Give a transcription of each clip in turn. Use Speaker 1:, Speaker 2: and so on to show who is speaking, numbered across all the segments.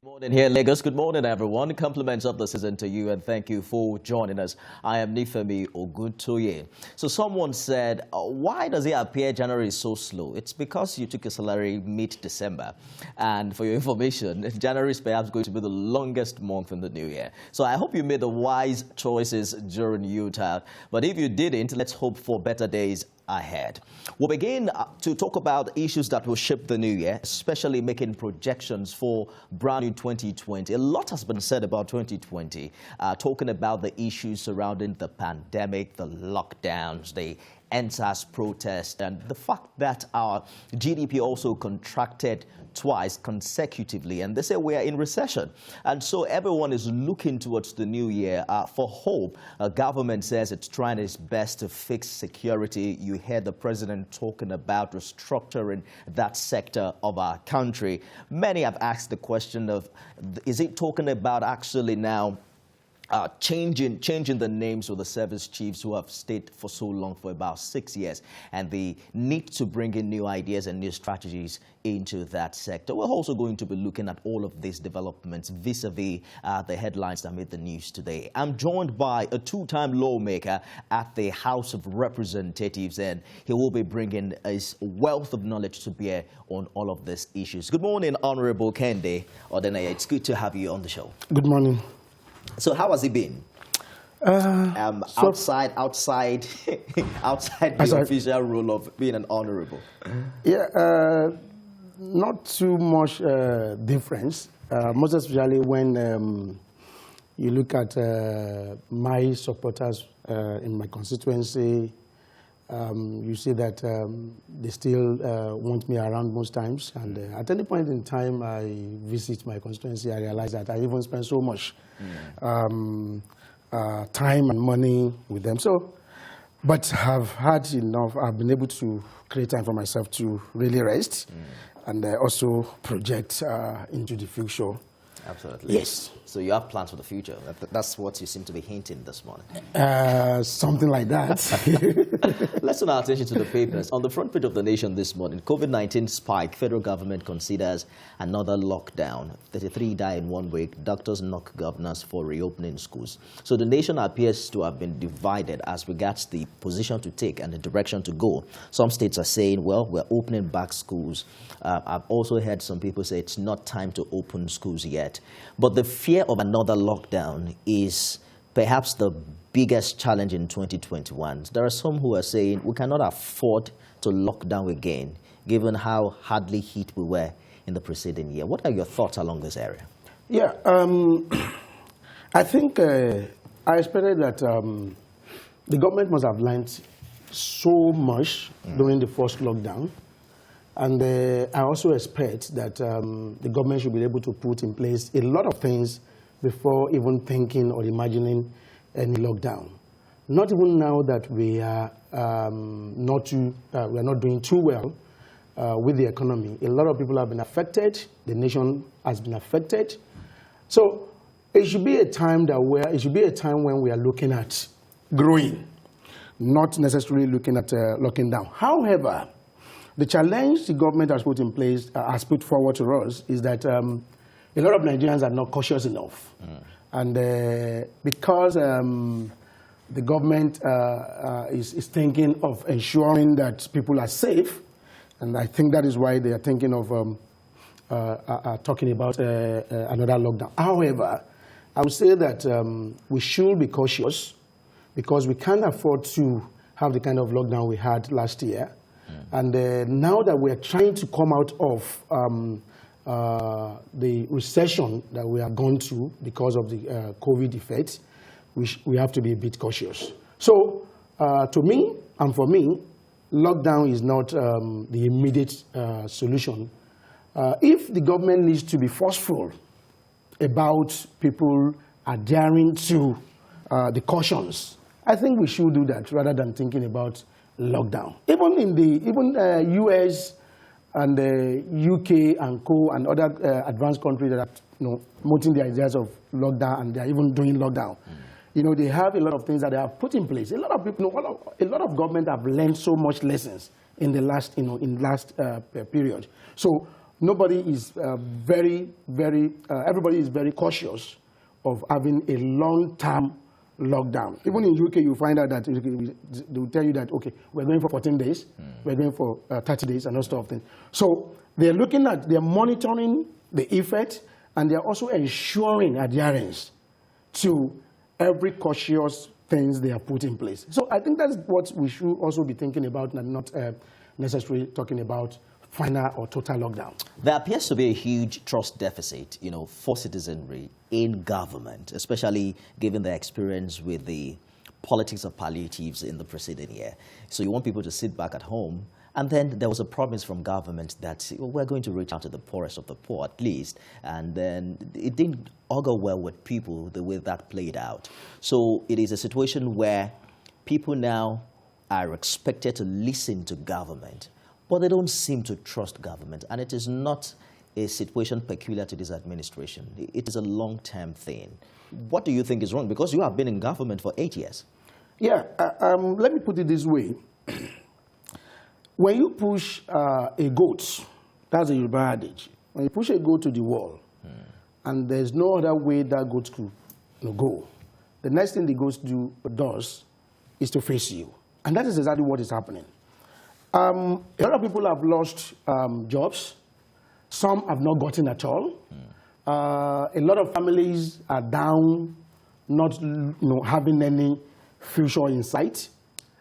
Speaker 1: Morning here in Lagos. Good morning, everyone. Compliments of the season to you, and thank you for joining us. I am Nifemi Oguntoye. So someone said, why does it appear January is so slow? It's because you took your salary mid-December. And for your information, January is perhaps going to be the longest month in the new year. So I hope you made the wise choices during Utah. But if you didn't, let's hope for better days ahead. We'll begin to talk about issues that will shape the new year, especially making projections for brand new 2020. A lot has been said about 2020, talking about the issues surrounding the pandemic, the lockdowns, the NSAS protest, and the fact that our GDP also contracted twice consecutively, and they say we are in recession. And so everyone is looking towards the new year for hope. Government says it's trying its best to fix security. You heard the president talking about restructuring that sector of our country. Many have asked the question of, is it talking about actually now changing the names of the service chiefs who have stayed for so long, for about 6 years, and the need to bring in new ideas and new strategies into that sector? We're also going to be looking at all of these developments vis-a-vis the headlines that made the news today. I'm joined by a two-time lawmaker at the House of Representatives, and he will be bringing his wealth of knowledge to bear on all of these issues. Good morning, Honorable Kende Odenaya. It's good to have you on the show.
Speaker 2: Good morning.
Speaker 1: So how has it been? Outside the official role of being an honorable.
Speaker 2: Yeah, not too much difference. Most especially when you look at my supporters in my constituency, you see that they still want me around most times. And at any point in time I visit my constituency, I realize that I even spend so much time and money with them. So, but I've had enough. I've been able to create time for myself to really rest and also project into the future.
Speaker 1: Absolutely.
Speaker 2: Yes.
Speaker 1: So you have plans for the future. That's what you seem to be hinting this morning.
Speaker 2: Something like that.
Speaker 1: Let's turn our attention to the papers. On the front page of The Nation this morning, COVID-19 spike. Federal government considers another lockdown. 33 die in 1 week. Doctors knock governors for reopening schools. So the nation appears to have been divided as regards the position to take and the direction to go. Some states are saying, well, we're opening back schools. I've also heard some people say it's not time to open schools yet. But the fear of another lockdown is perhaps the biggest challenge in 2021. There are some who are saying we cannot afford to lock down again, given how hardly hit we were in the preceding year. What are your thoughts along this area?
Speaker 2: Yeah, I think I expected that the government must have learned so much during the first lockdown. And I also expect that the government should be able to put in place a lot of things before even thinking or imagining any lockdown. Not even now that we are not doing too well with the economy. A lot of people have been affected. The nation has been affected. So it should be a time when we are looking at growing, not necessarily looking at locking down. However, the challenge the government has put in place, has put forward to us, is that a lot of Nigerians are not cautious enough. And because the government is thinking of ensuring that people are safe, and I think that is why they are thinking of talking about another lockdown. However, I would say that we should be cautious because we can't afford to have the kind of lockdown we had last year. And now that we are trying to come out of the recession that we are going through because of the COVID effect, we have to be a bit cautious. So to me and for me, lockdown is not the immediate solution. If the government needs to be forceful about people adhering to the cautions, I think we should do that rather than thinking about lockdown. Even in the US and the UK and co and other advanced countries that are promoting the ideas of lockdown, and they are even doing lockdown. They have a lot of things that they have put in place. A lot of people, a lot of government have learned so much lessons in the last period. So nobody is everybody is very cautious of having a long-term lockdown. Even in UK, you find out that they will tell you that, okay, we're going for 14 days, we're going for 30 days, and those sort of things. So they're monitoring the effect, and they're also ensuring adherence to every cautious things they have put in place. So I think that's what we should also be thinking about, and not necessarily talking about final or total lockdown.
Speaker 1: There appears to be a huge trust deficit, for citizenry in government, especially given the experience with the politics of palliatives in the preceding year. So you want people to sit back at home, and then there was a promise from government that we're going to reach out to the poorest of the poor at least, and then it didn't augur well with people the way that played out. So it is a situation where people now are expected to listen to government, but they don't seem to trust government, and it is not a situation peculiar to this administration. It is a long-term thing. What do you think is wrong? Because you have been in government for 8 years.
Speaker 2: Yeah, let me put it this way. When you push a goat, that's a Yoruba adage. When you push a goat to the wall, and there's no other way that goat could go, the next thing the goat does is to face you. And that is exactly what is happening. A lot of people have lost jobs. Some have not gotten at all. A lot of families are down, not having any future in sight.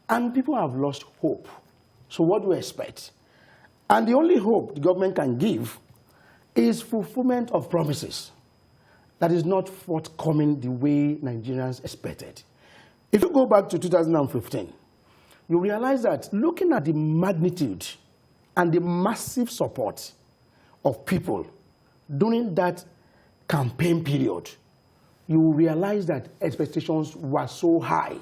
Speaker 2: And people have lost hope. So what do we expect? And the only hope the government can give is fulfillment of promises that is not forthcoming the way Nigerians expected. If you go back to 2015, you realize that looking at the magnitude and the massive support of people during that campaign period, you realize that expectations were so high.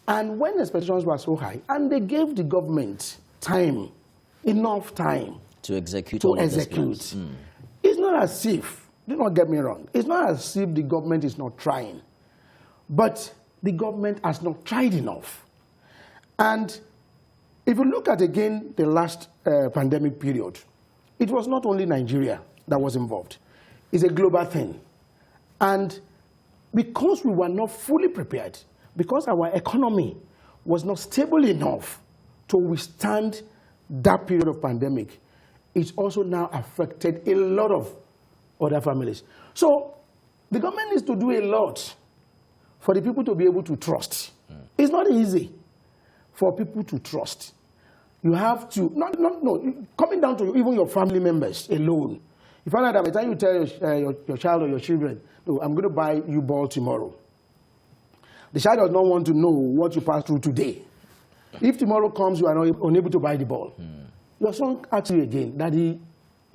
Speaker 2: And when expectations were so high, and they gave the government time, enough time
Speaker 1: to execute.
Speaker 2: It's not as if, do not get me wrong, it's not as if the government is not trying, but the government has not tried enough. And if you look at, again, the last pandemic period, it was not only Nigeria that was involved. It's a global thing. And because we were not fully prepared, because our economy was not stable enough to withstand that period of pandemic, it's also now affected a lot of other families. So the government needs to do a lot for the people to be able to trust. It's not easy for people to trust. You have to, coming down to even your family members alone. You find out that by the time you tell your child or your children, no, I'm going to buy you ball tomorrow, the child does not want to know what you passed through today. If tomorrow comes, you are not unable to buy the ball. Your son asks you again, Daddy,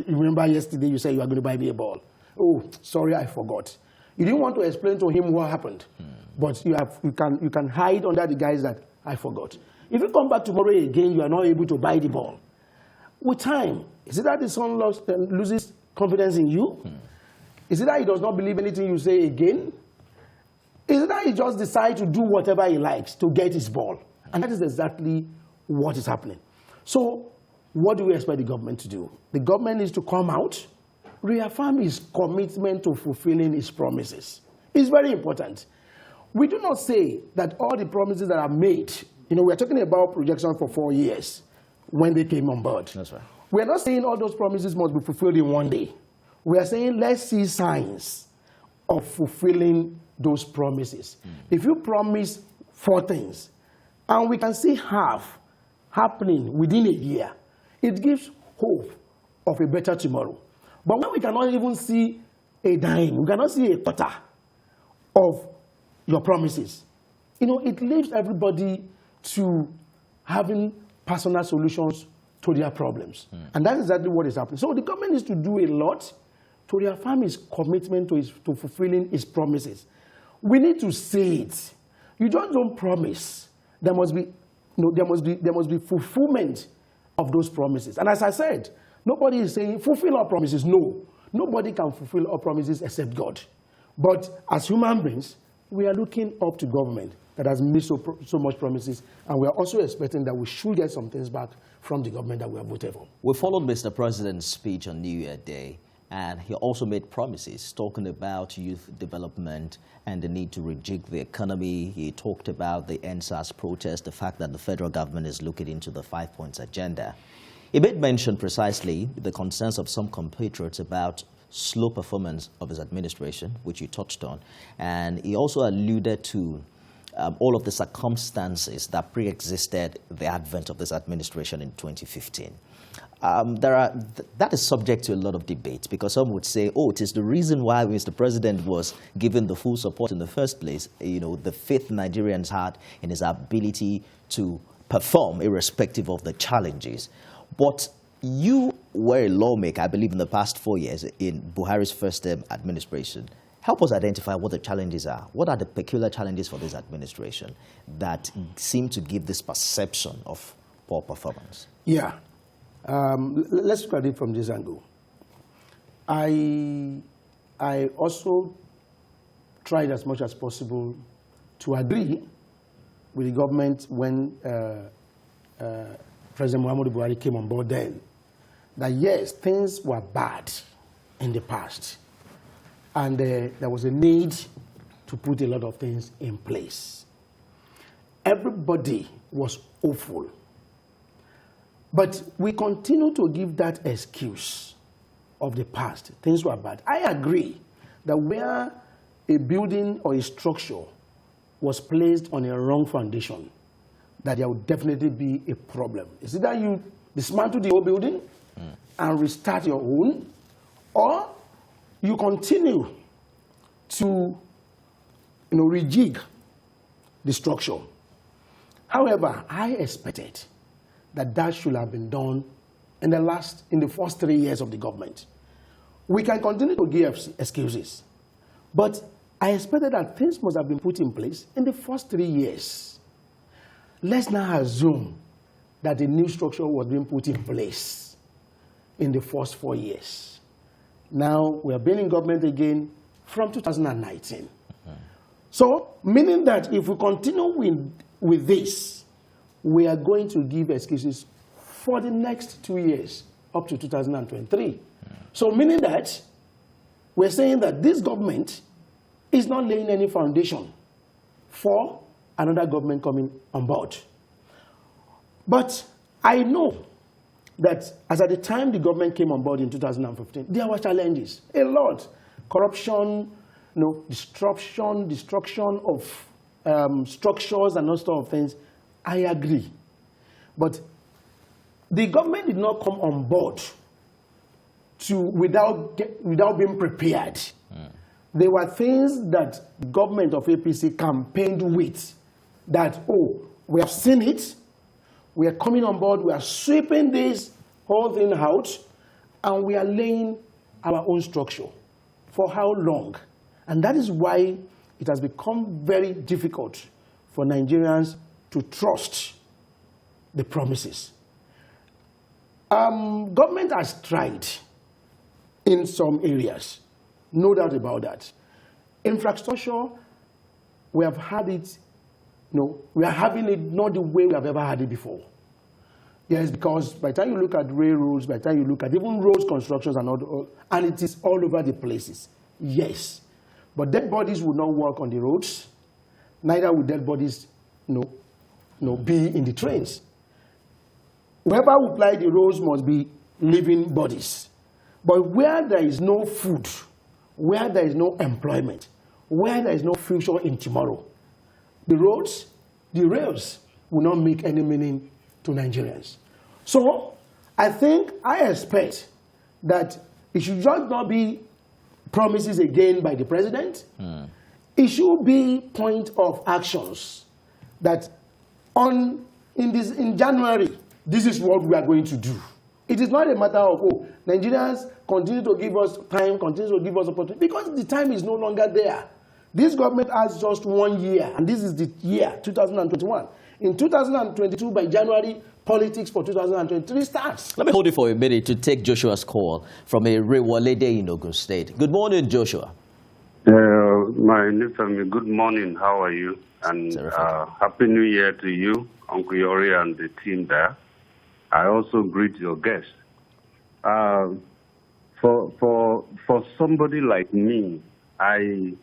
Speaker 2: you remember yesterday you said you are going to buy me a ball. Oh, sorry, I forgot. You didn't want to explain to him what happened, but you can hide under the guise that I forgot. If you come back tomorrow again, you are not able to buy the ball. With time, is it that the son loses confidence in you? Is it that he does not believe anything you say again? Is it that he just decides to do whatever he likes to get his ball? And that is exactly what is happening. So what do we expect the government to do? The government needs to come out, reaffirm his commitment to fulfilling his promises. It's very important. We do not say that all the promises that are made, we're talking about projections for 4 years when they came on board.
Speaker 1: That's right.
Speaker 2: We're not saying all those promises must be fulfilled in one day. We are saying let's see signs of fulfilling those promises. If you promise 4 things, and we can see half happening within a year, it gives hope of a better tomorrow. But when we cannot even see a dime, we cannot see a quarter of your promises, it leaves everybody to having personal solutions to their problems. And that's exactly what is happening. So the government needs to do a lot to reaffirm his commitment to fulfilling his promises. We need to say it. You just don't promise. There must be fulfillment of those promises. And as I said, nobody is saying fulfill our promises. No, nobody can fulfill our promises except God. But as human beings, we are looking up to government that has made so much promises, and we are also expecting that we should get some things back from the government that we have voted for.
Speaker 1: We followed Mr. President's speech on New Year Day, and he also made promises talking about youth development and the need to rejig the economy. He talked about the NSAS protest, the fact that the federal government is looking into the 5 points agenda. He made mention precisely the concerns of some compatriots about slow performance of his administration, which you touched on, and he also alluded to all of the circumstances that pre-existed the advent of this administration in 2015. That is subject to a lot of debate, because some would say, oh, it is the reason why Mr. President was given the full support in the first place, the faith Nigerians had in his ability to perform irrespective of the challenges. But you were a lawmaker, I believe, in the past 4 years in Buhari's first term administration. Help us identify what the challenges are. What are the peculiar challenges for this administration that seem to give this perception of poor performance?
Speaker 2: Yeah. Let's look at it from this angle. I also tried as much as possible to agree with the government when President Muhammadu Buhari came on board then, that yes, things were bad in the past, and there was a need to put a lot of things in place. Everybody was hopeful. But we continue to give that excuse of the past. Things were bad. I agree that where a building or a structure was placed on a wrong foundation, that there would definitely be a problem. Is it that you dismantle the whole building and restart your own, or you continue to rejig the structure? However, I expected that should have been done in the first 3 years of the government. We can continue to give excuses, but I expected that things must have been put in place in the first 3 years. Let's now assume that the new structure was being put in place in the first 4 years. Now we have been in government again from 2019. So, meaning that if we continue with this, we are going to give excuses for the next 2 years, up to 2023. So meaning that we're saying that this government is not laying any foundation for another government coming on board. But I know that as at the time the government came on board in 2015, there were challenges, a lot. Corruption, destruction of structures and all sorts of things. I agree. But the government did not come on board without being prepared. There were things that the government of APC campaigned with that, oh, we have seen it, we are coming on board, we are sweeping this whole thing out, and we are laying our own structure. For how long? And that is why it has become very difficult for Nigerians to trust the promises. Government has tried in some areas, no doubt about that. Infrastructure, we have had it, we are having it not the way we have ever had it before. Yes, because by the time you look at railroads, by the time you look at even roads constructions and it is all over the places. Yes, but dead bodies will not work on the roads, neither will dead bodies be in the trains. Whoever will apply the roads must be living bodies. But where there is no food, where there is no employment, where there is no future in tomorrow, the roads, the rails will not make any meaning to Nigerians. So I expect that it should just not be promises again by the president. It should be point of actions that in January, this is what we are going to do. It is not a matter of, Nigerians continue to give us time, continue to give us opportunity, because the time is no longer there. This government has just 1 year, and this is the year, 2021. In 2022, by January, politics for 2023 starts.
Speaker 1: Let me hold you for a minute to take Joshua's call from a Rewolede in Ogun State. Good morning, Joshua.
Speaker 3: my family, good morning. How are you? And Happy New Year to you, Uncle Yori, and the team there. I also greet your guests. For somebody like me, I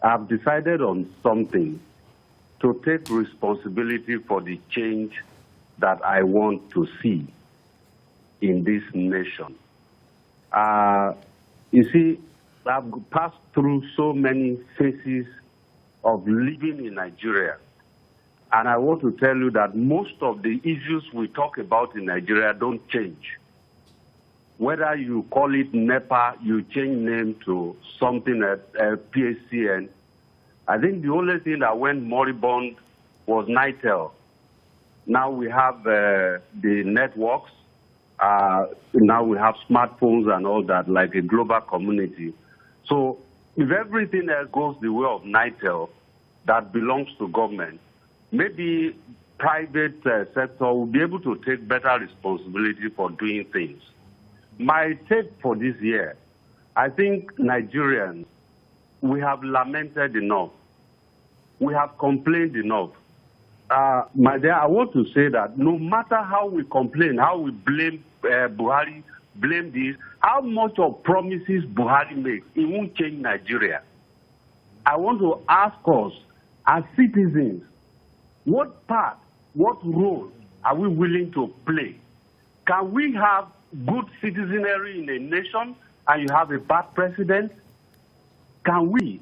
Speaker 3: have decided on something to take responsibility for the change that I want to see in this nation. You see, I've passed through so many phases of living in Nigeria. And I want to tell you that most of the issues we talk about in Nigeria don't change. Whether you call it NEPA, you change name to something at PHCN. I think the only thing that went moribund was NITEL. Now we have the networks. Now we have smartphones and all that, like a global community. So if everything else goes the way of NITEL that belongs to government, maybe private sector will be able to take better responsibility for doing things. My take for this year, I think Nigerians, we have lamented enough. We have complained enough. My dear, I want to say that no matter how we complain, how we blame Buhari, blame this, how much of promises Buhari makes, it won't change Nigeria. I want to ask us, as citizens, what part, what role are we willing to play? Can we have good citizenry in a nation and you have a bad president? Can we,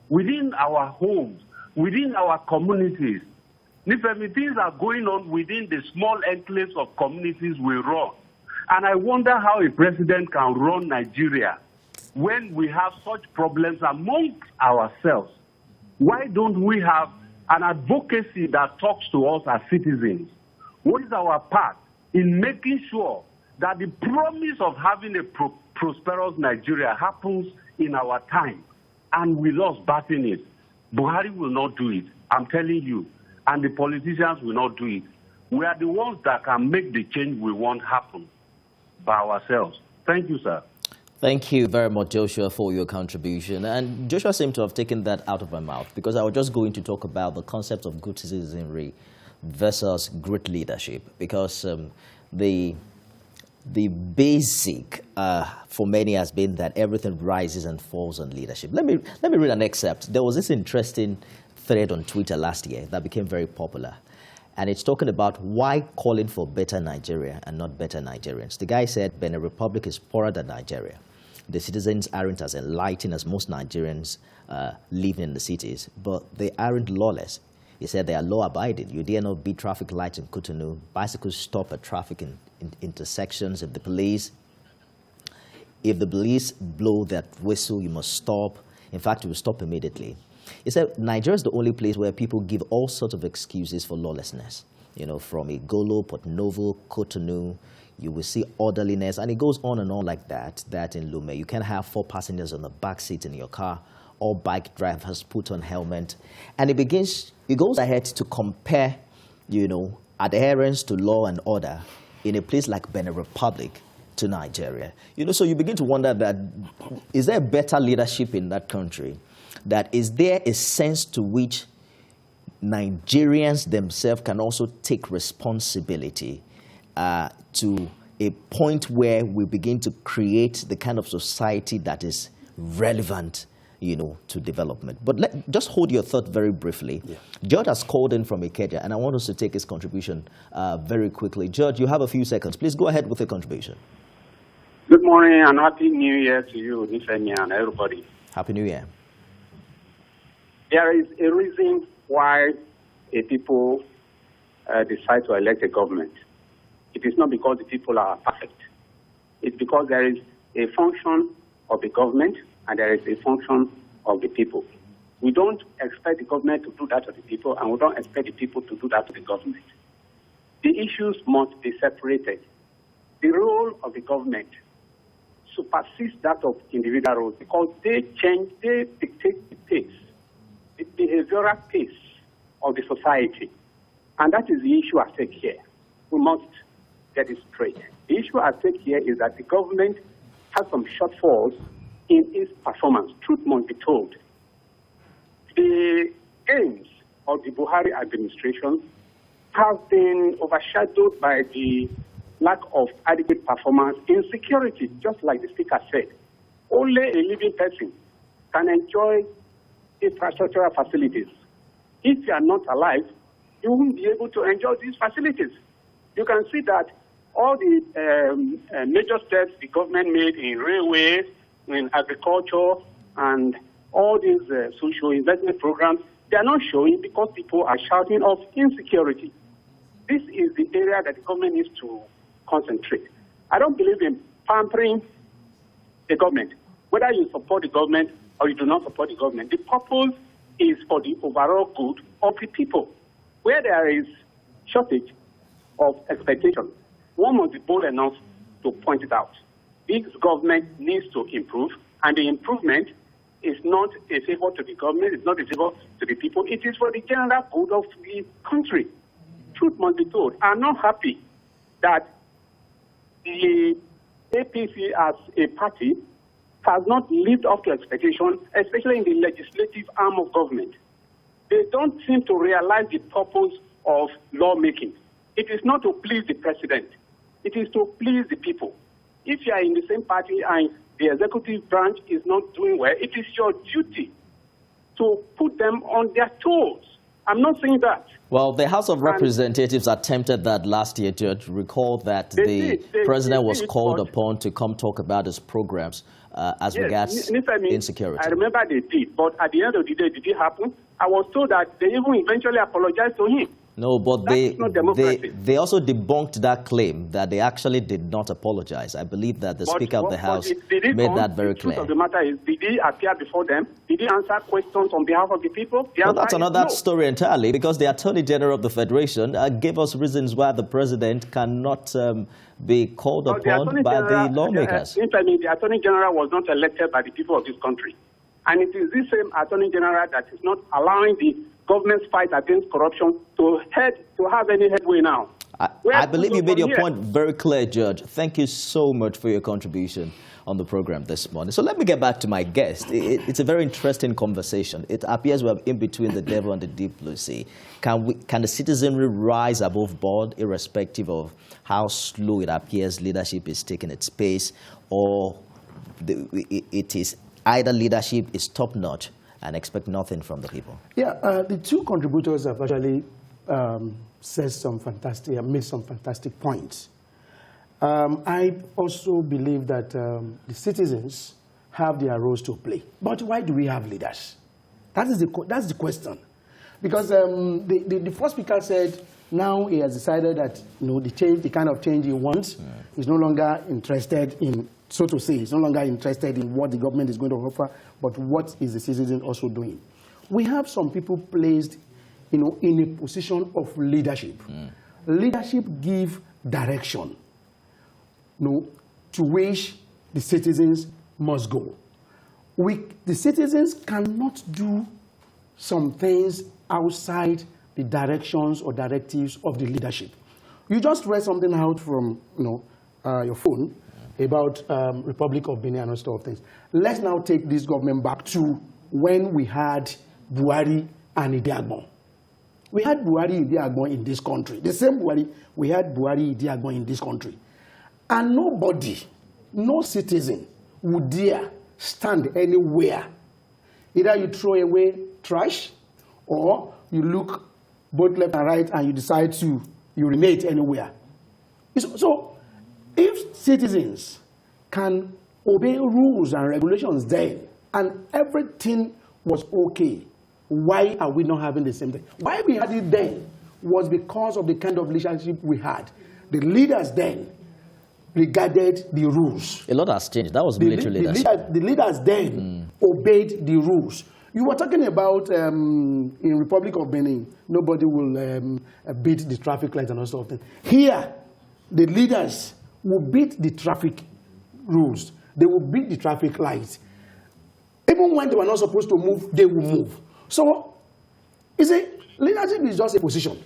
Speaker 3: within our homes, within our communities, things are going on within the small enclaves of communities we run. And I wonder how a president can run Nigeria when we have such problems amongst ourselves. Why don't we have an advocacy that talks to us as citizens? What is our part in making sure that the promise of having a prosperous Nigeria happens in our time and we lost backing it? Buhari will not do it, I'm telling you, and the politicians will not do it. We are the ones that can make the change we want happen by ourselves. Thank you, sir.
Speaker 1: Thank you very much, Joshua, for your contribution. And Joshua seemed to have taken that out of my mouth because I was just going to talk about the concept of good citizenry versus great leadership, because the basic for many has been that everything rises and falls on leadership. Let me read an excerpt. There was this interesting thread on Twitter last year that became very popular. And it's talking about why calling for better Nigeria and not better Nigerians. The guy said Benin Republic is poorer than Nigeria. The citizens aren't as enlightened as most Nigerians living in the cities, but they aren't lawless. He said they are law-abiding. You dare not beat traffic lights in Cotonou. Bicycles stop at traffic in intersections. If the police blow that whistle, you must stop. In fact, you will stop immediately. He said Nigeria is the only place where people give all sorts of excuses for lawlessness. You know, from Igolo, Port Novo, Cotonou, you will see orderliness, and it goes on and on like that. That in Lomé, you can have 4 passengers on the back seat in your car. All bike drivers put on helmet, and it goes ahead to compare, you know, adherence to law and order in a place like Benin Republic to Nigeria. You know, so you begin to wonder that, is there better leadership in that country? That is there a sense to which Nigerians themselves can also take responsibility to a point where we begin to create the kind of society that is relevant, you know, to development. But just hold your thought very briefly. Yeah. George has called in from Ikeja, and I want us to take his contribution very quickly. George, you have a few seconds. Please go ahead with your contribution.
Speaker 4: Good morning and Happy New Year to you, Nifemi, and everybody.
Speaker 1: Happy New Year.
Speaker 4: There is a reason why people decide to elect a government. It is not because the people are perfect. It's because there is a function of the government and there is a function of the people. We don't expect the government to do that to the people, and we don't expect the people to do that to the government. The issues must be separated. The role of the government supersedes that of individual roles because they dictate the pace, the behavioral pace of the society. And that is the issue at stake here. We must get it straight. The issue at stake here is that the government has some shortfalls in its performance. Truth must be told. the aims of the Buhari administration have been overshadowed by the lack of adequate performance in security, just like the speaker said. Only a living person can enjoy infrastructural facilities. If you are not alive, you won't be able to enjoy these facilities. You can see that all the major steps the government made in railways, in agriculture, and all these social investment programs, they are not showing because people are shouting of insecurity. This is the area that the government needs to concentrate. I don't believe in pampering the government. Whether you support the government or you do not support the government, the purpose is for the overall good of the people. Where there is shortage of expectation, one must be bold enough to point it out. This government needs to improve, and the improvement is not a favor to the government, it's not a favor to the people, it is for the general good of the country. Truth must be told. I'm not happy that the APC as a party has not lived up to expectation, especially in the legislative arm of government. They don't seem to realize the purpose of lawmaking. It is not to please the president. It is to please the people. If you are in the same party and the executive branch is not doing well, it is your duty to put them on their toes. I'm not saying that.
Speaker 1: Well, the House of Representatives attempted that last year, Judge. Recall that the president was called upon to come talk about his programs as regards insecurity.
Speaker 4: I remember they did, but at the end of the day, did it happen? I was told that they even eventually apologized to him.
Speaker 1: No, but they also debunked that claim that they actually did not apologize. I believe that the Speaker of the House made that very clear.
Speaker 4: The truth of the matter is, did he appear before them? Did he answer questions on behalf of the people?
Speaker 1: Well, that's another story entirely, because the Attorney General of the Federation gave us reasons why the President cannot be called upon by the lawmakers.
Speaker 4: The Attorney General was not elected by the people of this country. And it is this same Attorney General that is not allowing the government's fight against corruption to have any headway now.
Speaker 1: I believe you made your point very clear, Judge. Thank you so much for your contribution on the program this morning. So let me get back to my guest. It's a very interesting conversation. It appears we're in between the devil and the deep blue sea. Can the citizenry rise above board, irrespective of how slow it appears leadership is taking its pace, or it is either leadership is top-notch and expect nothing from the people?
Speaker 2: Yeah, the two contributors have actually made some fantastic points. I also believe that the citizens have their roles to play. But why do we have leaders? That's the question. Because the first speaker said now he has decided that the kind of change he wants is no longer interested in, so to say, he's no longer interested in what the government is going to offer, but what is the citizen also doing. We have some people placed in a position of leadership. Leadership give direction to which the citizens must go. The citizens cannot do some things outside the directions or directives of the leadership. You just read something out from your phone about Republic of Benin and all sort of things. Let's now take this government back to when we had Buhari and Idi Agbon. We had Buhari Idi Agbon in this country. The same Buhari, we had Buhari Idi Agbon in this country. And nobody, no citizen would dare stand anywhere. Either you throw away trash or you look both left and right and you decide to urinate anywhere. So if citizens can obey rules and regulations then, and everything was okay, why are we not having the same thing? Why we had it then was because of the kind of relationship we had. The leaders then regarded the rules.
Speaker 1: A lot has changed. That was military leadership.
Speaker 2: The leaders then obeyed the rules. You were talking about in Republic of Benin, nobody will beat the traffic lights and all sorts of things. Here, the leaders will beat the traffic rules. They will beat the traffic lights. Even when they were not supposed to move, they will move. So, leadership is just a position.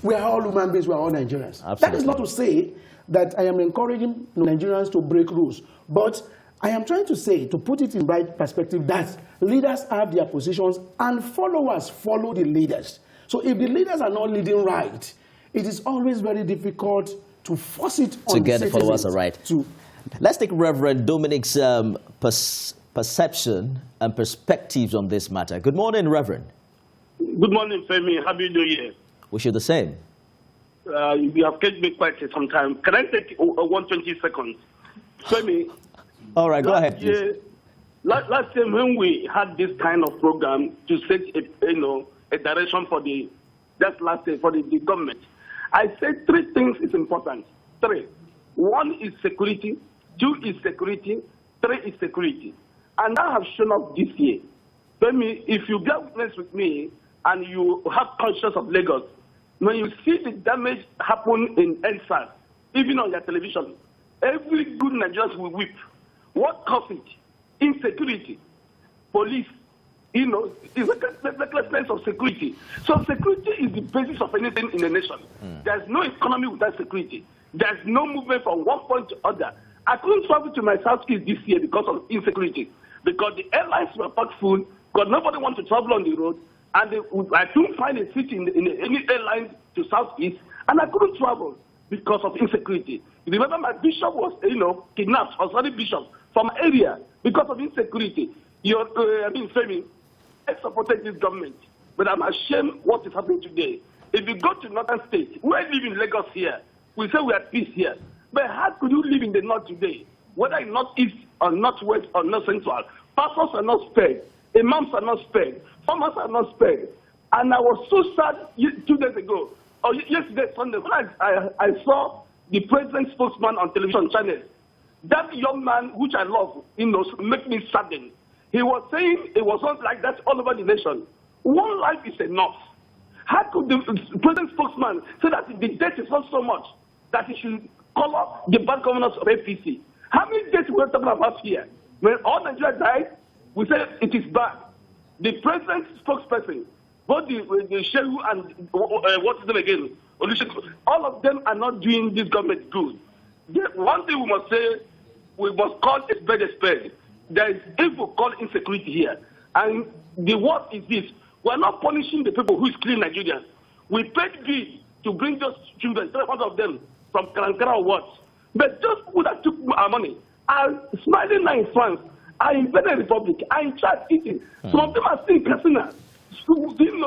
Speaker 2: We are all human beings, we are all Nigerians. Absolutely. That is not to say that I am encouraging Nigerians to break rules. But I am trying to say, to put it in right perspective, that leaders have their positions and followers follow the leaders. So if the leaders are not leading right, it is always very difficult to force it on
Speaker 1: to get the followers
Speaker 2: citizens
Speaker 1: right.
Speaker 2: to.
Speaker 1: Let's take Reverend Dominic's perception and perspectives on this matter. Good morning, Reverend.
Speaker 5: Good morning, Femi. Happy New Year.
Speaker 1: Wish you the same.
Speaker 5: You have kept me quite some time. Can I take 120 seconds? Femi.
Speaker 1: All right, go ahead, please.
Speaker 5: Last time when we had this kind of program to set a direction for the government, I said 3 things is important. 3. 1 is security, 2 is security, 3 is security. And that have shown up this year. Femi, if you get witness with me and you have conscience of Lagos, when you see the damage happen in NSAS, even on your television, every good Nigerian will weep. What caused it? Insecurity. Police. It's recklessness of security. So security is the basis of anything in a nation. There's no economy without security. There's no movement from one point to other. I couldn't travel to my southeast this year because of insecurity. Because the airlines were packed full, because nobody wanted to travel on the road, and I couldn't find a seat in any airline to southeast, and I couldn't travel because of insecurity. You remember my bishop was, kidnapped, or sorry, bishop, from my area because of insecurity. Femi, I supported this government, but I'm ashamed what is happening today. If you go to northern states, we live in Lagos here. We say we are peace here. But how could you live in the north today? Whether in northeast or northwest or north central, pastors are not spared, imams are not spared, farmers are not spared. And I was so sad 2 days ago, or yesterday, Sunday, when I saw the president's spokesman on television channel. That young man, which I love, make me saddened. He was saying it was not like that all over the nation. One life is enough. How could the president's spokesman say that the debt is not so much that he should call up the bad governors of APC? How many days we're talking about here? When all Nigeria died, we said it is bad. The president's spokesperson, both the Shehu and what is it again? All of them are not doing this government good. One thing we must say, we must call a spade a spade. There is evil called insecurity here. And the worst is this. We are not punishing the people who is killing Nigerians. We paid bill to bring those children, 300 of them, from Karankara or what. But those people that took our money are smiling now in France, are in Benin Republic, are in Chad eating. Some of them are still in Katsina,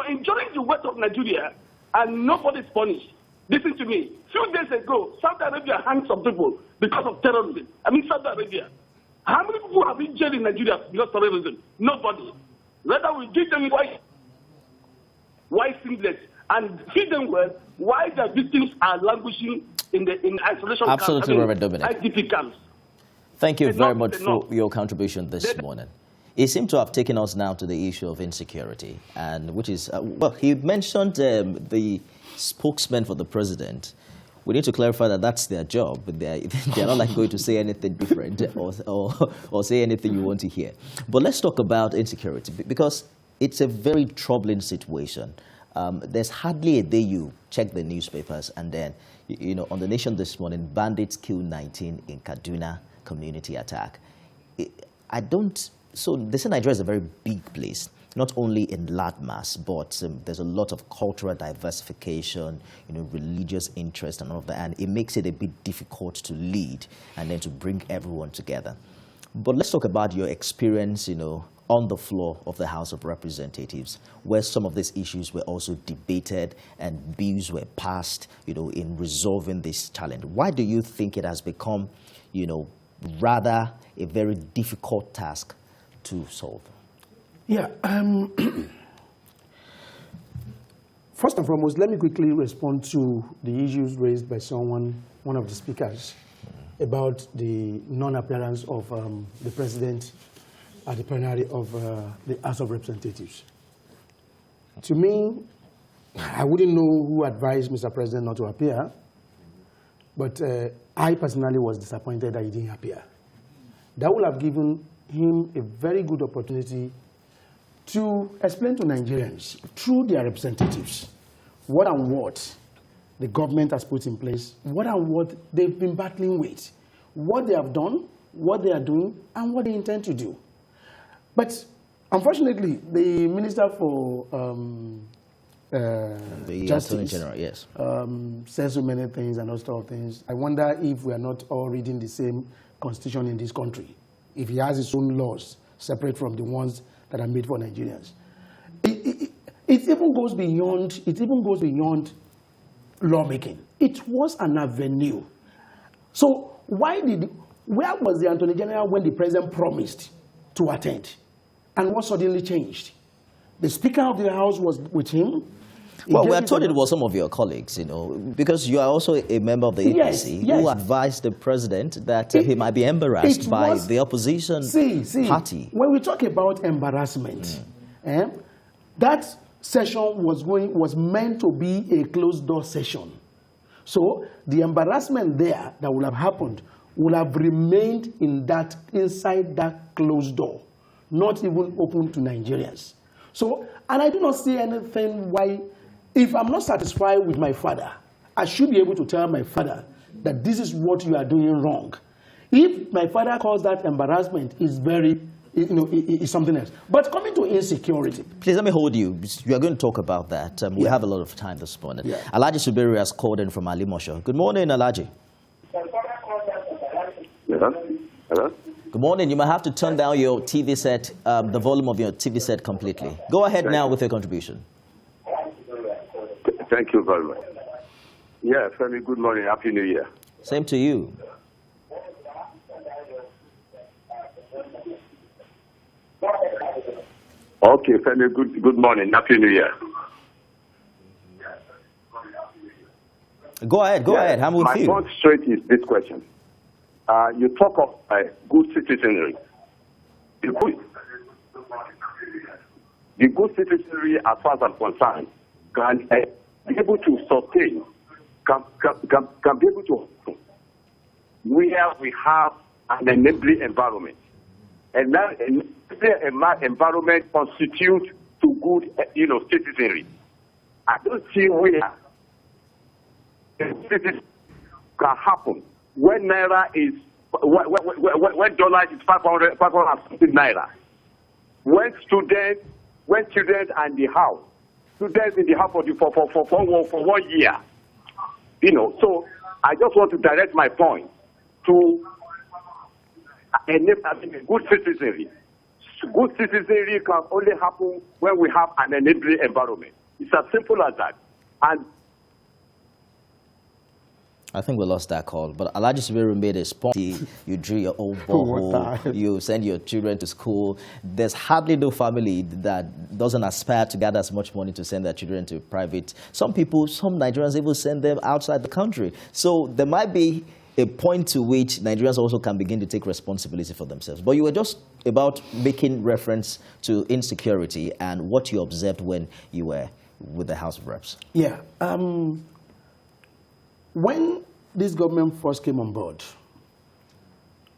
Speaker 5: enjoying the wealth of Nigeria, and nobody's punished. Listen to me. Few days ago, Saudi Arabia hanged some people because of terrorism. Saudi Arabia. How many people have been jailed in Nigeria because of terrorism? Nobody. Rather, we give them white singlets and feed them well, while their victims are languishing in isolation camps.
Speaker 1: Absolutely, Reverend Dominic.
Speaker 5: IDP camps.
Speaker 1: Thank you very much for your contribution this morning. It seemed to have taken us now to the issue of insecurity, and which is, he mentioned the spokesman for the president. We need to clarify that that's their job, but they're not going to say anything different or say anything you want to hear. But let's talk about insecurity, because it's a very troubling situation. There's hardly a day you check the newspapers and then, on The Nation this morning, bandits kill 19 in Kaduna community attack. So they say Nigeria is a very big place, not only in landmass, but there's a lot of cultural diversification, religious interest and all of that, and it makes it a bit difficult to lead and then to bring everyone together. But let's talk about your experience, on the floor of the House of Representatives, where some of these issues were also debated and bills were passed, in resolving this challenge. Why do you think it has become, rather a very difficult task to solve?
Speaker 2: Yeah. First and foremost, let me quickly respond to the issues raised by one of the speakers, about the non-appearance of the president at the plenary of the House of Representatives. To me, I wouldn't know who advised Mr. President not to appear, but I personally was disappointed that he didn't appear. That would have given him a very good opportunity to explain to Nigerians, through their representatives, what and what the government has put in place, what and what they've been battling with, what they have done, what they are doing and what they intend to do. But unfortunately, the Minister for
Speaker 1: the
Speaker 2: Justice
Speaker 1: Attorney General, yes,
Speaker 2: says so many things and all sort of things. I wonder if we are not all reading the same constitution in this country, if he has his own laws separate from the ones that are made for Nigerians. It even goes beyond. It even goes beyond lawmaking. It was an avenue. So where was the Attorney General when the President promised to attend? And what suddenly changed? The Speaker of the House was with him.
Speaker 1: Well, we are told it was some of your colleagues, because you are also a member of the APC who advised the President that he might be embarrassed by the opposition party.
Speaker 2: When we talk about embarrassment, that session was meant to be a closed-door session. So the embarrassment there that would have happened would have remained inside that closed door, not even open to Nigerians. So, and I do not see anything why, if I'm not satisfied with my father, I should be able to tell my father that this is what you are doing wrong. If my father calls that embarrassment, is something else. But coming to insecurity.
Speaker 1: Please let me hold you. You are going to talk about that. We have a lot of time this morning. Yeah. Alaji Subiri has called in from Alimosho. Good morning, Alaji.
Speaker 6: Hello?
Speaker 1: Good morning. You might have to turn down your TV set, the volume of your TV set completely. Go ahead now with your contribution.
Speaker 6: Thank you very much. Yeah, Femi, good morning. Happy New Year.
Speaker 1: Same to you.
Speaker 6: Okay, Femi, good morning. Happy New Year.
Speaker 1: Go ahead. I'm with you.
Speaker 6: My point straight is this question. You talk of good citizenry. The good citizenry, as far as I'm concerned, can be able to sustain, can be able to, where we have an enabling environment. And that environment constitutes to good, citizenry. I don't see where this can happen when naira is when dollar is 500 something naira. When students are in the house, students in the house for 1 year. So I just want to direct my point to good citizenry. Good citizenry can only happen when we have an enabling environment. It's as simple as that. And
Speaker 1: I think we lost that call, but Alaji Subiri made a point. You drill your own borehole, you send your children to school. There's hardly no family that doesn't aspire to gather as much money to send their children to private. Some Nigerians even send them outside the country. So there might be a point to which Nigerians also can begin to take responsibility for themselves. But you were just about making reference to insecurity and what you observed when you were with the House of Reps.
Speaker 2: Yeah. When this government first came on board,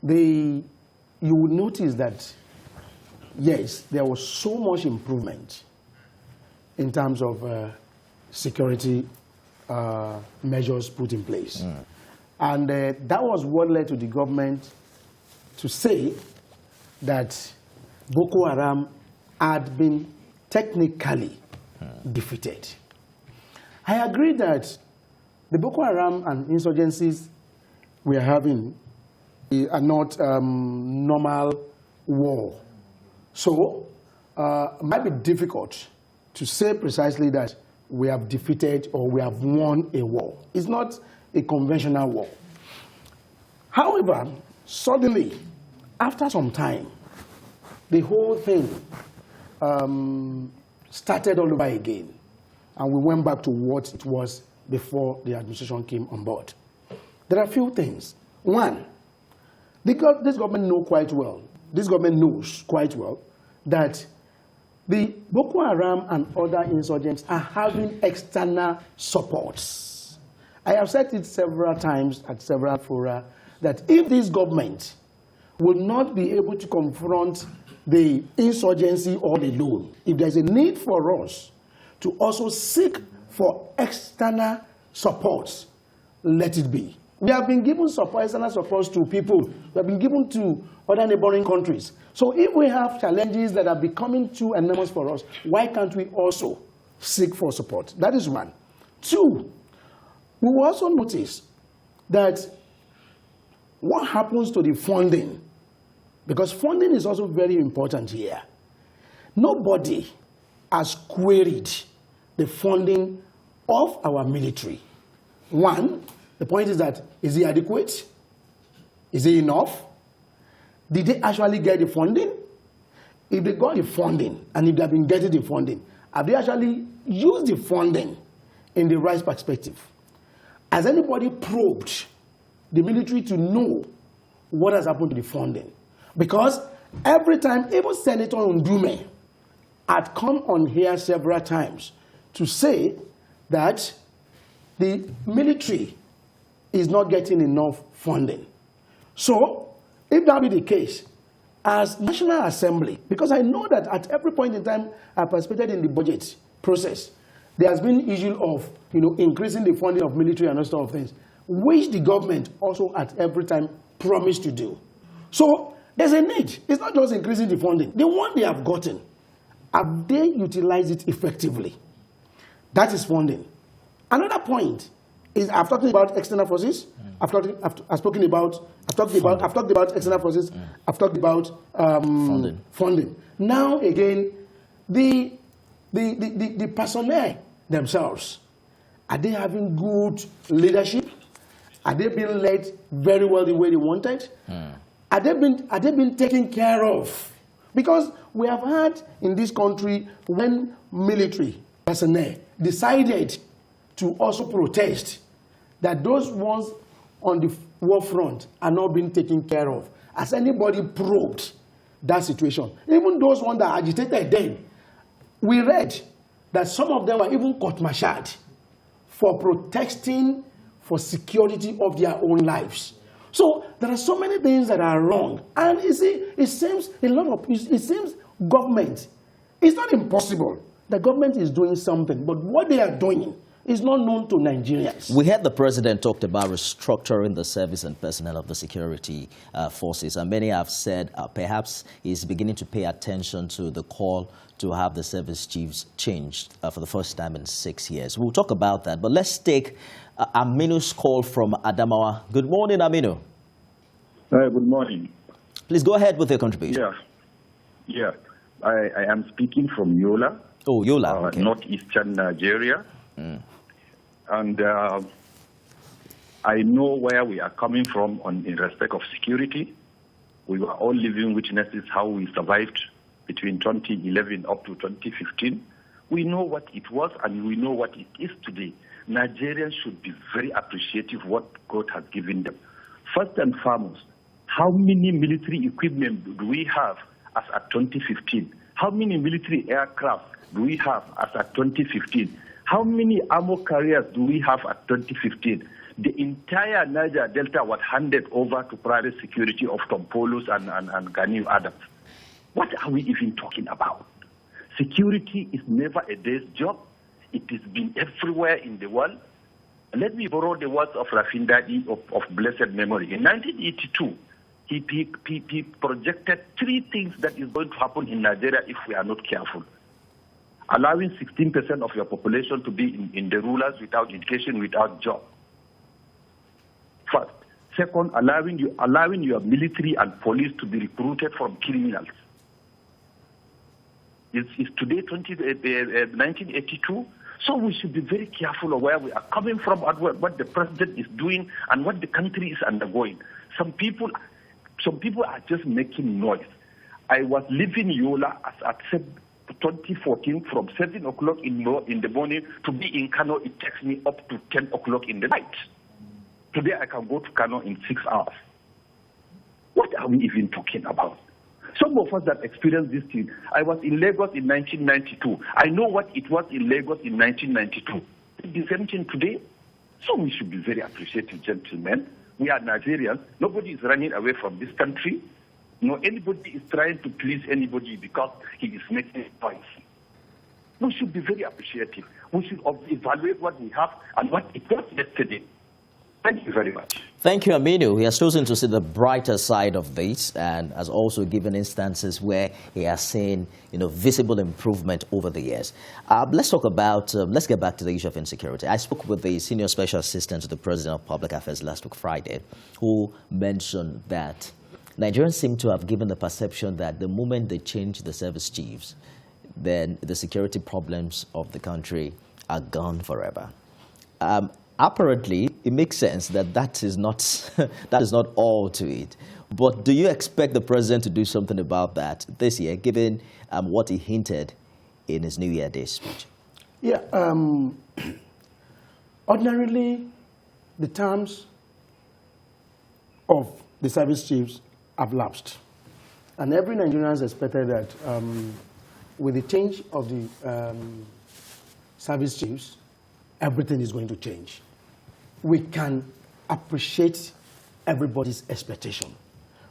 Speaker 2: you would notice that, yes, there was so much improvement in terms of security measures put in place. And that was what led to the government to say that Boko Haram had been technically defeated. I agree that the Boko Haram and insurgencies we are having are not normal war. So it might be difficult to say precisely that we have defeated or we have won a war. It's not a conventional war. However, suddenly, after some time, the whole thing started all over again, and we went back to what it was before the administration came on board. There are a few things. One, this government knows quite well that the Boko Haram and other insurgents are having external supports. I have said it several times at several fora that if this government will not be able to confront the insurgency all alone, if there's a need for us to also seek for external supports, let it be. We have been given support, external support to people. We have been given to other neighboring countries. So if we have challenges that are becoming too enormous for us, why can't we also seek for support? That is one. Two, we will also notice that what happens to the funding, because funding is also very important here. Nobody has queried the funding of our military. One, the point is that, is it adequate? Is it enough? Did they actually get the funding? If they got the funding, and if they have been getting the funding, have they actually used the funding in the right perspective? Has anybody probed the military to know what has happened to the funding? Because every time, even Senator Ndume had come on here several times to say that the military is not getting enough funding. So, if that be the case, as National Assembly, because I know that at every point in time I participated in the budget process, there has been issue of increasing the funding of military and all sort of things, which the government also at every time promised to do. So there's a need. It's not just increasing the funding. The one they have gotten, have they utilized it effectively? That is funding. Another point is I've talked about external forces. I've talked about external forces. I've talked about funding. Now again, the personnel themselves, are they having good leadership? Are they being led very well the way they wanted? Are they being taken care of? Because we have had in this country when military personnel decided to also protest that those ones on the war front are not being taken care of. Has anybody probed that situation? Even those ones that agitated then, we read that some of them were even court-martialed for protesting for security of their own lives. So there are so many things that are wrong. And you see, it seems government, it's not impossible. The government is doing something, but what they are doing is not known to Nigerians.
Speaker 1: We heard the president talked about restructuring the service and personnel of the security forces, and many have said perhaps he's beginning to pay attention to the call to have the service chiefs changed for the first time in 6 years. We'll talk about that, but let's take Aminu's call from Adamawa. Good morning, Aminu.
Speaker 7: Good morning.
Speaker 1: Please go ahead with your contribution.
Speaker 7: Yeah. I am speaking from Yola.
Speaker 1: Oh, Yola, okay.
Speaker 7: Northeastern Nigeria. And I know where we are coming from in respect of security. We were all living witnesses how we survived between 2011 up to 2015. We know what it was and we know what it is today. Nigerians should be very appreciative of what God has given them. First and foremost, how many military equipment do we have as at 2015? How many military aircraft do we have as at 2015? How many armor carriers do we have at 2015? The entire Niger Delta was handed over to private security of Tom Polus and Gani Adams. What are we even talking about? Security is never a day's job. It has been everywhere in the world. Let me borrow the words of Rafindadi of blessed memory. In 1982, he projected 3 things that is going to happen in Nigeria if we are not careful. Allowing 16% of your population to be in the rulers without education, without job. First. Second, allowing your military and police to be recruited from criminals. It's today 1982, so we should be very careful of where we are coming from, what the president is doing, and what the country is undergoing. Some people are just making noise. I was leaving Yola at 2014 from 7 o'clock in the morning to be in Kano. It takes me up to 10 o'clock in the night. Today I can go to Kano in 6 hours. What are we even talking about? Some of us that experienced this thing, I was in Lagos in 1992. I know what it was in Lagos in 1992. It's the same thing today. So we should be very appreciative, gentlemen. We are Nigerians. Nobody is running away from this country. No, anybody is trying to please anybody because he is making a choice. We should be very appreciative. We should evaluate what we have and what it was yesterday.
Speaker 6: Thank you very much.
Speaker 1: Thank you, Aminu. He has chosen to see the brighter side of this and has also given instances where he has seen, visible improvement over the years. Let's talk about, let's get back to the issue of insecurity. I spoke with the Senior Special Assistant to the President of Public Affairs last week, Friday, who mentioned that Nigerians seem to have given the perception that the moment they change the service chiefs, then the security problems of the country are gone forever. Apparently, it makes sense that that is not all to it. But do you expect the president to do something about that this year, given what he hinted in his New Year Day speech?
Speaker 2: Yeah. Ordinarily, the terms of the service chiefs have lapsed. And every Nigerian has expected that with the change of the service chiefs, everything is going to change. We can appreciate everybody's expectation.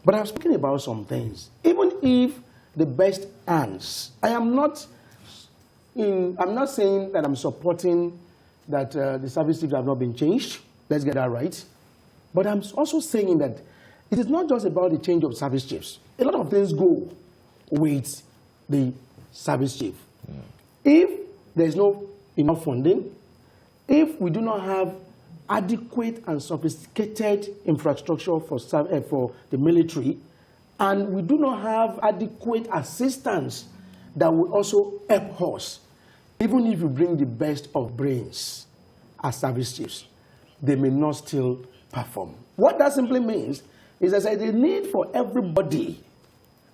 Speaker 2: But I've spoken about some things. Even if the best hands, I'm not saying that I'm supporting that the service chiefs have not been changed. Let's get that right. But I'm also saying that it is not just about the change of service chiefs. A lot of things go with the service chief. If there's no enough funding, if we do not have adequate and sophisticated infrastructure for the military, and we do not have adequate assistance that will also help us, even if you bring the best of brains as service chiefs, they may not still perform. What that simply means is that there's a need for everybody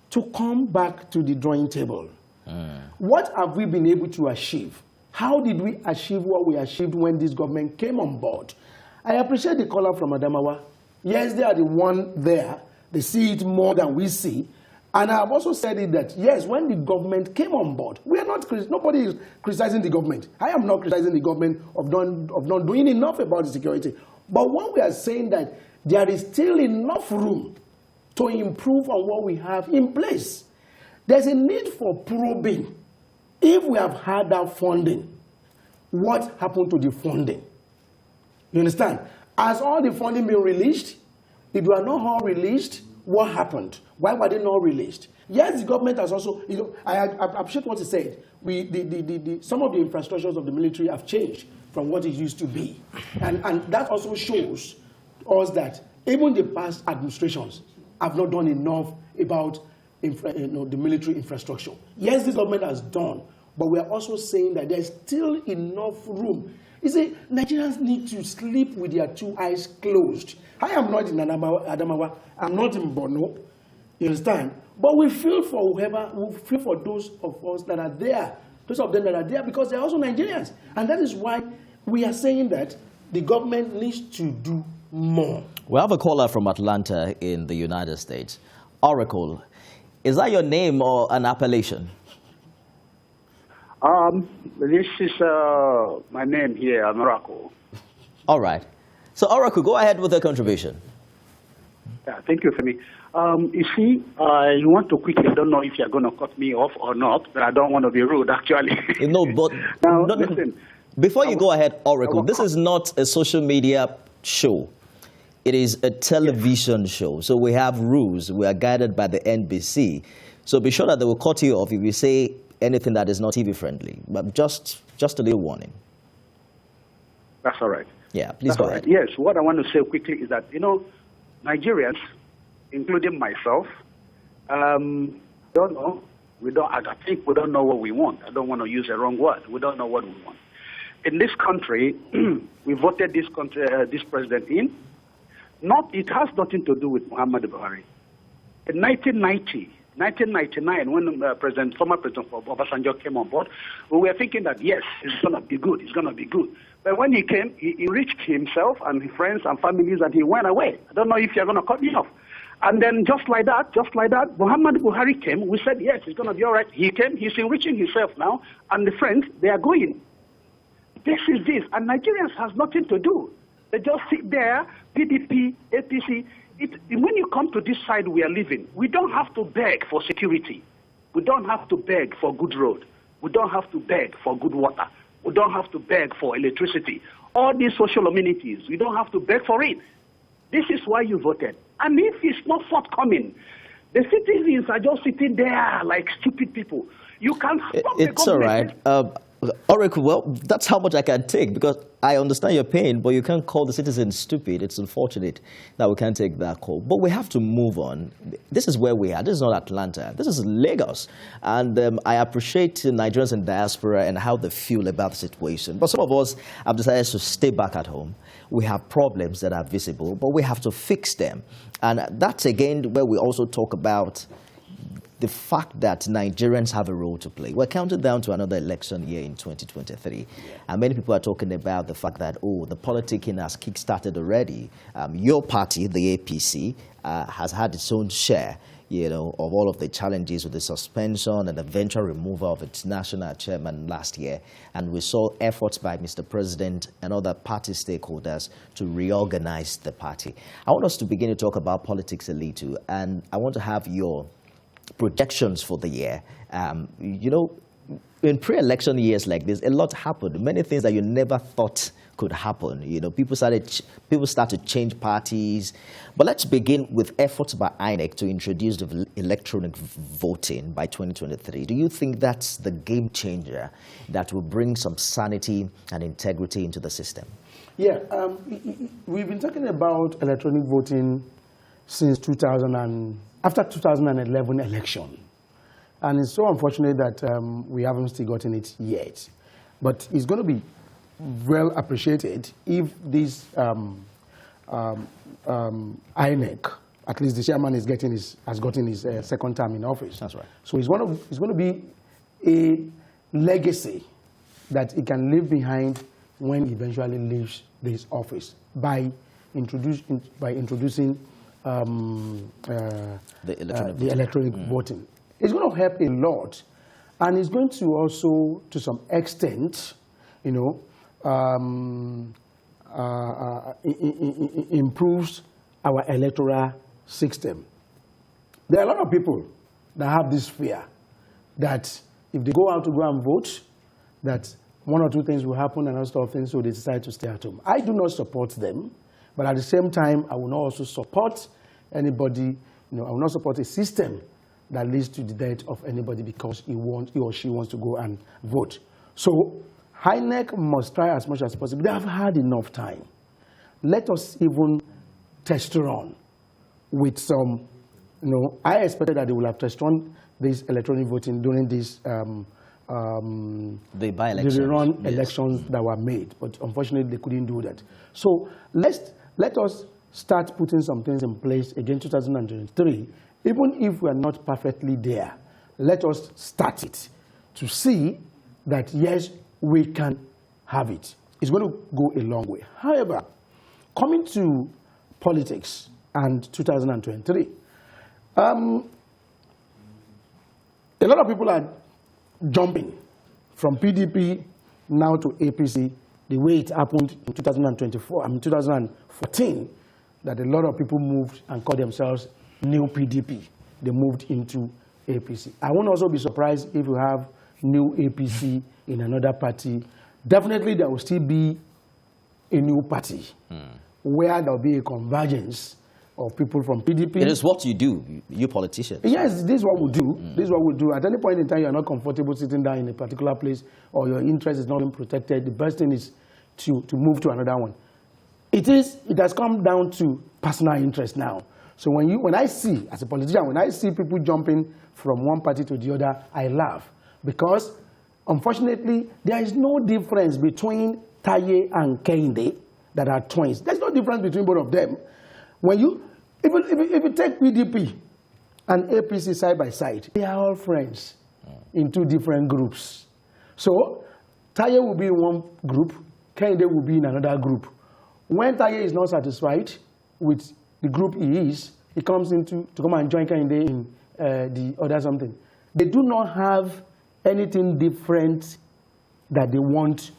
Speaker 2: to come back to the drawing table. What have we been able to achieve? How did we achieve what we achieved when this government came on board? I appreciate the caller from Adamawa. Yes, they are the one there. They see it more than we see. And I have also said it that, yes, when the government came on board, we are not, nobody is criticizing the government. I am not criticizing the government of not doing enough about the security. But when we are saying that there is still enough room to improve on what we have in place, there's a need for probing. If we have had that funding, what happened to the funding? You understand? Has all the funding been released? If they are not all released, what happened? Why were they not released? Yes, the government has also, I appreciate what he said. Some of the infrastructures of the military have changed from what it used to be. And that also shows us that even the past administrations have not done enough about the military infrastructure. Yes, this government has done, but we are also saying that there's still enough room. You see, Nigerians need to sleep with their two eyes closed. I am not in Adamawa. I'm not in Borno. You understand? But we feel for those of us that are there, those of them that are there, because they're also Nigerians. And that is why we are saying that the government needs to do more.
Speaker 1: We have a caller from Atlanta in the United States. Oracle, is that your name or an appellation?
Speaker 4: This is my name here, Oracle.
Speaker 1: All right. So, Oracle, go ahead with the contribution.
Speaker 4: Yeah, thank you, Femi. You see, you want to quickly, I don't know if you're going to cut me off or not, but I don't want to be rude, actually.
Speaker 1: No, but
Speaker 4: now, listen.
Speaker 1: Before you go ahead, Oracle, this is not a social media show. It is a television show. So we have rules. We are guided by the NBC. So be sure that they will cut you off if you say anything that is not TV friendly. But just a little warning.
Speaker 4: That's all right.
Speaker 1: Yeah, please go ahead.
Speaker 4: Yes, what I want to say quickly is that, Nigerians, including myself, don't know. I think we don't know what we want. I don't want to use the wrong word. We don't know what we want. In this country, we voted this president in. It has nothing to do with Muhammadu Buhari. In 1999, when former President Obasanjo came on board, we were thinking that, yes, it's going to be good, it's going to be good. But when he came, he reached himself and his friends and families, and he went away. I don't know if you're going to cut me off. And then just like that, Muhammadu Buhari came. We said, yes, it's going to be all right. He came, he's enriching himself now, and the friends, they are going. This is this, and Nigerians has nothing to do. They just sit there, PDP, APC. When you come to this side we are living, we don't have to beg for security. We don't have to beg for good road. We don't have to beg for good water. We don't have to beg for electricity.
Speaker 5: all these social amenities. You don't have to beg for it. This is why you voted. And if it's not forthcoming, the citizens are just sitting there like stupid people. You can't stop the government.
Speaker 1: It's all right. Oracle, well, that's how much I can take, because I understand your pain, but you can't call the citizens stupid. It's unfortunate that we can't take that call. But we have to move on. This is where we are. This is not Atlanta. This is Lagos. And I appreciate Nigerians in diaspora and how they feel about the situation. But some of us have decided to stay back at home. We have problems that are visible, but we have to fix them. And that's, again, where we also talk about the fact that Nigerians have a role to play. We're counting down to another election year in 2023. And many people are talking about the fact that, the politicking has kick-started already. Your party, the APC, has had its own share, of all of the challenges with the suspension and eventual removal of its national chairman last year. And we saw efforts by Mr. President and other party stakeholders to reorganize the party. I want us to begin to talk about politics a little, and I want to have your projections for the year. In pre-election years like this, a lot happened. Many things that you never thought could happen. People start to change parties. But let's begin with efforts by INEC to introduce the electronic voting by 2023. Do you think that's the game changer that will bring some sanity and integrity into the system?
Speaker 2: Yeah, we've been talking about electronic voting since after 2011 election. And it's so unfortunate that we haven't still gotten it yet. But it's going to be well appreciated if this INEC, at least the chairman has gotten his second term in office.
Speaker 1: That's right.
Speaker 2: So it's going to be a legacy that he can leave behind when he eventually leaves this office by introducing the electronic voting. It's going to help a lot, and it's going to also, to some extent, improves our electoral system. There are a lot of people that have this fear that if they go out to go and vote, that one or two things will happen and other things, so they decide to stay at home. I do not support them. But at the same time, I will not also support anybody, I will not support a system that leads to the death of anybody because he or she wants to go and vote. So INEC must try as much as possible. They have had enough time. Let us even test run with some, I expected that they will have test run this electronic voting during this the
Speaker 1: by-elections.
Speaker 2: the rerun elections that were made, but unfortunately they couldn't do that. So let us start putting some things in place again 2023. Even if we are not perfectly there, let us start it to see that yes, we can have it. It's going to go a long way. However, coming to politics and 2023, a lot of people are jumping from PDP now to APC, the way it happened in 2014, that a lot of people moved and called themselves new PDP. They moved into APC. I won't also be surprised if we have new APC in another party. Definitely there will still be a new party where there will be a convergence of people from PDP.
Speaker 1: It is what you do, you politicians.
Speaker 2: Yes, this is what we do. This is what we do. At any point in time, you are not comfortable sitting down in a particular place or your interest is not being protected. The best thing is to move to another one. It has come down to personal interest now. So when I see, as a politician, when I see people jumping from one party to the other, I laugh. Because, unfortunately, there is no difference between Taye and Kehinde that are twins. There's no difference between both of them. When if you take PDP and APC side by side, they are all friends in two different groups. So Taye will be in one group, Kehinde will be in another group. When Taye is not satisfied with the group he is, he comes in to come and join Kehinde in the other something. They do not have anything different that they want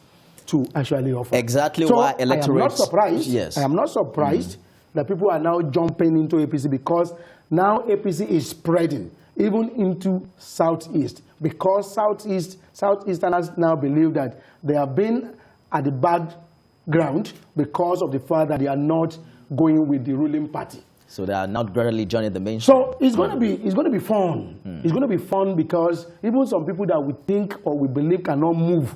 Speaker 2: to actually offer.
Speaker 1: Exactly so why electorates...
Speaker 2: I am not surprised.
Speaker 1: Yes.
Speaker 2: I am not surprised that people are now jumping into APC because now APC is spreading even into Southeast, because Southeasterners now believe that they have been at the back ground because of the fact that they are not going with the ruling party.
Speaker 1: So they are not gradually joining the mainstream.
Speaker 2: So it's going to be fun. It's going to be fun because even some people that we think or we believe cannot move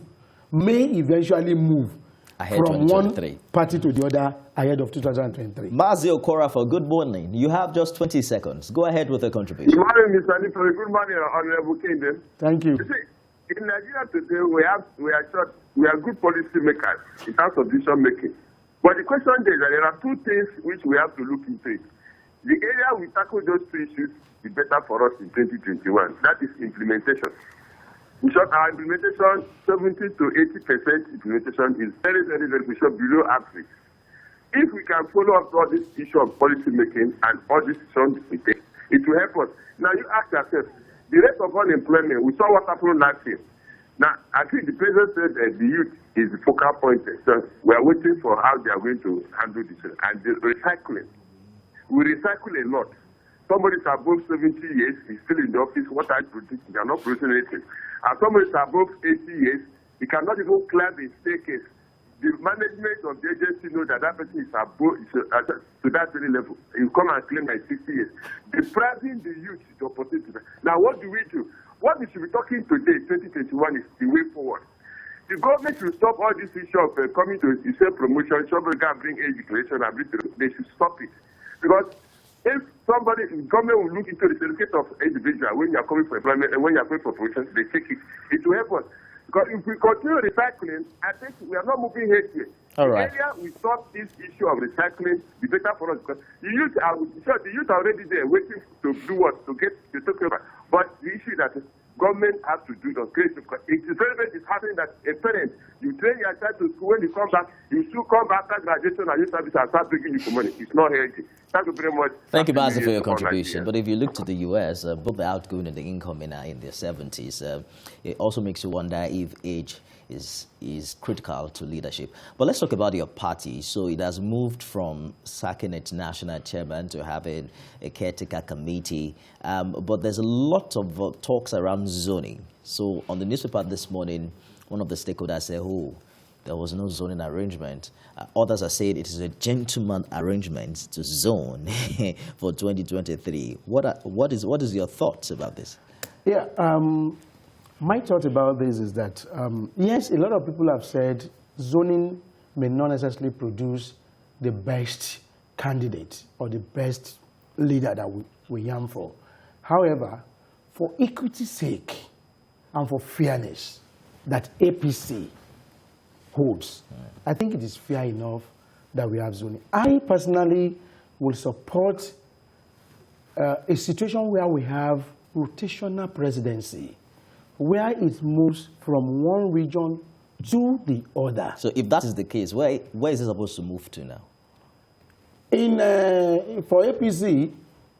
Speaker 2: may eventually move
Speaker 1: Ahead
Speaker 2: from one
Speaker 1: 2023.
Speaker 2: party to the other ahead of 2023.
Speaker 1: Mazi Okorafor, good morning. You have just 20 seconds. Go ahead with the contribution.
Speaker 6: Good morning, Mr. Nifa. Good morning, Honorable Kingdom.
Speaker 2: Thank you.
Speaker 6: You see, in Nigeria today, we are good policy makers in terms of decision making. But the question is that there are two things which we have to look into. The area we tackle those two issues is better for us in 2021. That is implementation. In short, our implementation, 70 to 80% implementation is very, very, very below average. If we can follow up all this issue of policy making and all these decisions we take, it will help us. Now you ask yourself, the rate of unemployment, we saw what happened last year. Now, I think the president said that the youth is the focal point. So we are waiting for how they are going to handle this. And the recycling. We recycle a lot. Somebody is above 70 years, is still in the office. What are you producing? They are not producing anything. And somebody is above 80 years, he cannot even climb the staircase. The management of the agency knows that that person is above to that very level. You come and claim like 60 years. Depriving the youth the opportunity. Now, what do we do? What we should be talking today, 2021, is the way forward. The government should stop all this issue of coming to promotion, somebody can bring age declaration, they should stop it. Because if government will look into the certificate of individual when you are coming for employment and when you are going for promotion, they take it. It will help us. Because if we continue recycling, I think we are not moving ahead here.
Speaker 1: All right.
Speaker 6: The area we stop this issue of recycling, the better for us. Because the youth are already there waiting to do what? To take over. But the issue that government has to do the creative. It is very, very disheartening that a parent, you train your child to school, when you come back, you still come back after graduation and you service and start bringing you for money. It's not healthy. Thank you very much.
Speaker 1: Thank you, Bazi, for your contribution. But if you look to the U.S., both the outgoing and the incoming are in their 70s. It also makes you wonder if age is critical to leadership. But let's talk about your party. So it has moved from sacking its national chairman to having a caretaker committee. But there's a lot of talks around zoning. So on the newspaper this morning, one of the stakeholders said, oh, there was no zoning arrangement. Others are saying it is a gentleman arrangement to zone for 2023. What is your thoughts about this?
Speaker 2: Yeah, my thought about this is that, yes, a lot of people have said zoning may not necessarily produce the best candidate or the best leader that we yearn for. However, for equity's sake and for fairness that APC holds, I think it is fair enough that we have zoning. I personally will support a situation where we have rotational presidency, where it moves from one region to the other.
Speaker 1: So if that is the case, where is it supposed to move to now?
Speaker 2: For APC,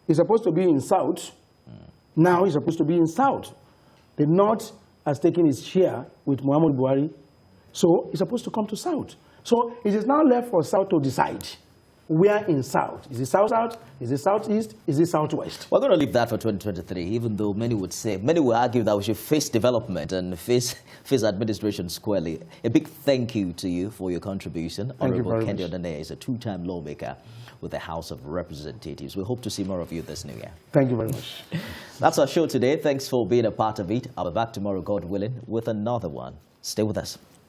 Speaker 2: it's supposed to be in South. Now it's supposed to be in South. The North has taken its share with Muhammad Buhari, so it's supposed to come to South. So it is now left for South to decide where in South. Is it South-South? Is it Southeast? Is it Southwest?
Speaker 1: We're going to leave that for 2023, even though many will argue that we should face development and face administration squarely. A big thank you to you for your contribution. Honorable Kendi Odene is a two-time lawmaker with the House of Representatives. We hope to see more of you this new year.
Speaker 2: Thank you very much.
Speaker 1: That's our show today. Thanks for being a part of it. I'll be back tomorrow, God willing, with another one. Stay with us.